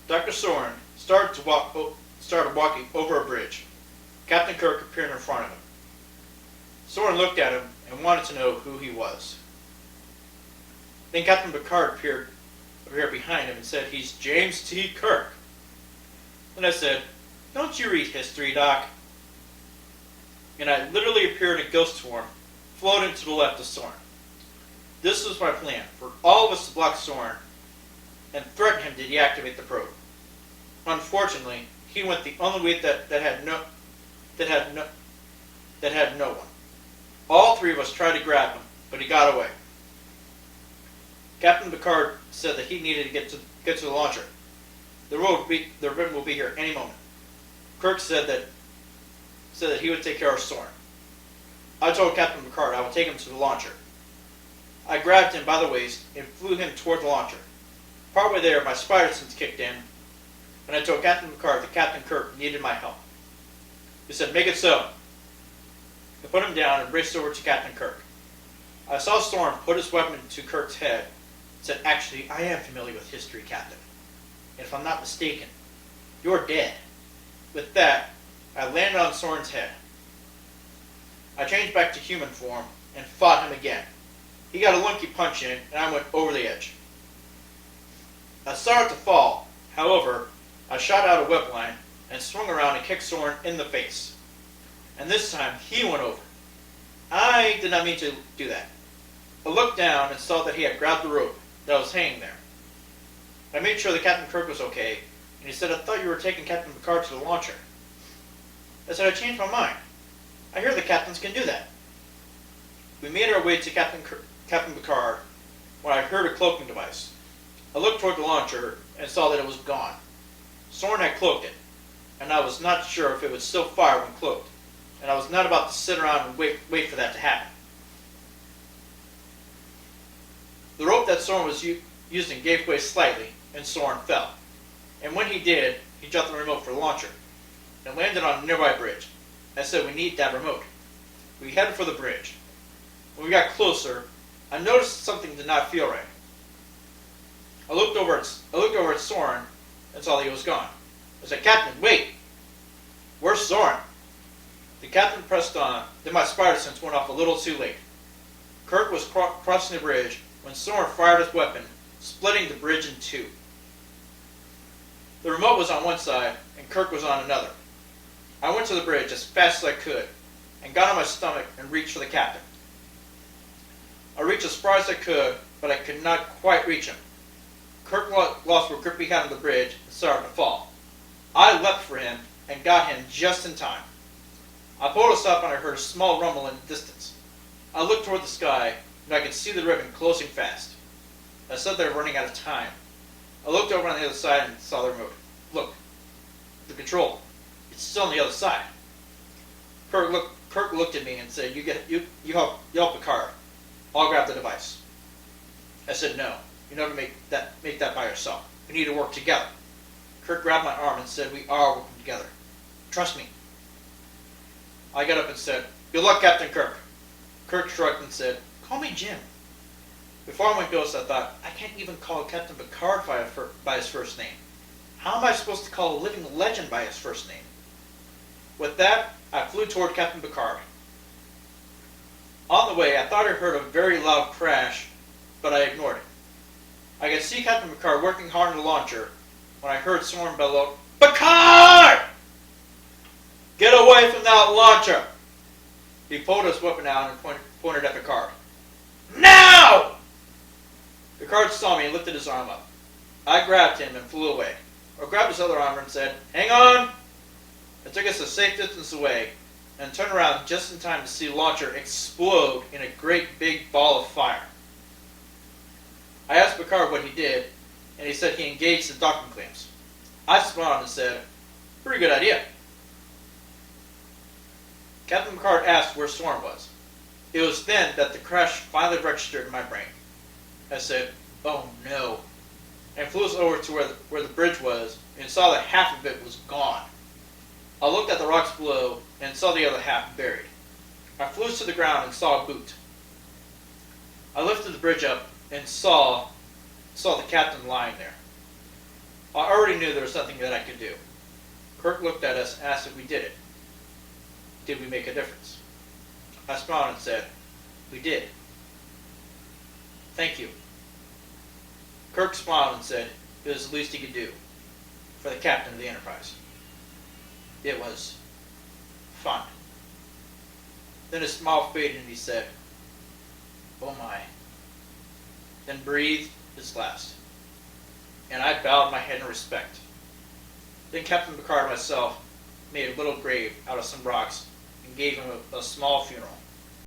Dr. Soren started walking over a bridge. Captain Kirk appeared in front of him. Soren looked at him and wanted to know who he was. Then Captain Picard appeared behind him and said, "He's James T. Kirk." Then I said, "Don't you read history, Doc?" And I literally appeared in a ghost form, floating to the left of Soren. This was my plan, for all of us to block Soren and threaten him to deactivate the probe. Unfortunately, he went the only way that had no one. All three of us tried to grab him, but he got away. Captain Picard said that he needed to get to the launcher. The ribbon will be here any moment. Kirk said that he would take care of Soren. I told Captain Picard I would take him to the launcher. I grabbed him by the waist and flew him toward the launcher. Partway there, my spider sense kicked in, and I told Captain Picard that Captain Kirk needed my help. He said, "Make it so." I put him down and raced over to Captain Kirk. I saw Soren put his weapon to Kirk's head and said, "Actually, I am familiar with history, Captain. And if I'm not mistaken, you're dead." With that, I landed on Soren's head. I changed back to human form and fought him again. He got a lunky punch in, and I went over the edge. I started to fall. However, I shot out a whip line and swung around and kicked Soren in the face. And this time, he went over. I did not mean to do that. I looked down and saw that he had grabbed the rope that was hanging there. I made sure that Captain Kirk was okay, and he said, "I thought you were taking Captain Picard to the launcher." I said, "I changed my mind. I hear the captains can do that." We made our way to Captain Picard when I heard a cloaking device. I looked toward the launcher and saw that it was gone. Soren had cloaked it, and I was not sure if it would still fire when cloaked, and I was not about to sit around and wait for that to happen. The rope that Soren was using gave way slightly, and Soren fell. And when he did, he dropped the remote for the launcher and landed on a nearby bridge. I said, "We need that remote." We headed for the bridge. When we got closer, I noticed something did not feel right. I looked over at Soren and saw that he was gone. I said, "Captain, wait! Where's Soren?" The captain pressed on, then my spider sense went off a little too late. Kirk was crossing the bridge when Soren fired his weapon, splitting the bridge in two. The remote was on one side, and Kirk was on another. I went to the bridge as fast as I could, and got on my stomach and reached for the captain. I reached as far as I could, but I could not quite reach him. Kirk lost what grip he had on the bridge and started to fall. I leapt for him and got him just in time. I pulled us up and I heard a small rumble in the distance. I looked toward the sky and I could see the ribbon closing fast. I said they were running out of time. I looked over on the other side and saw the remote. Look, the control. It's still on the other side. Kirk looked at me and said, "You help Picard. I'll grab the device." I said, "No, you never make that by yourself. We need to work together." Kirk grabbed my arm and said, "We are working together. Trust me." I got up and said, "Good luck, Captain Kirk." Kirk shrugged and said, "Call me Jim." Before I went ghost, I thought, I can't even call Captain Picard by his first name. How am I supposed to call a living legend by his first name? With that, I flew toward Captain Picard. On the way, I thought I heard a very loud crash, but I ignored it. I could see Captain Picard working hard on the launcher when I heard Soren bellow, "Picard! Get away from that launcher!" He pulled his weapon out and pointed at Picard. "Now!" Picard saw me and lifted his arm up. I grabbed him and flew away. I grabbed his other arm and said, "Hang on!" I took us a safe distance away and turned around just in time to see the launcher explode in a great big ball of fire. I asked Picard what he did, and he said he engaged the docking clamps. I smiled and said, "Pretty good idea." Captain Picard asked where Soren was. It was then that the crash finally registered in my brain. I said, "Oh no," and flew us over to where the bridge was and saw that half of it was gone. I looked at the rocks below and saw the other half buried. I flew to the ground and saw a boot. I lifted the bridge up and saw the captain lying there. I already knew there was something that I could do. Kirk looked at us and asked if we did it. Did we make a difference? I smiled and said, we did. Thank you. Kirk smiled and said it was the least he could do for the captain of the Enterprise. It was fun. Then his smile faded and he said, oh my. Then breathed his last. And I bowed my head in respect. Then Captain Picard and myself made a little grave out of some rocks and gave him a small funeral.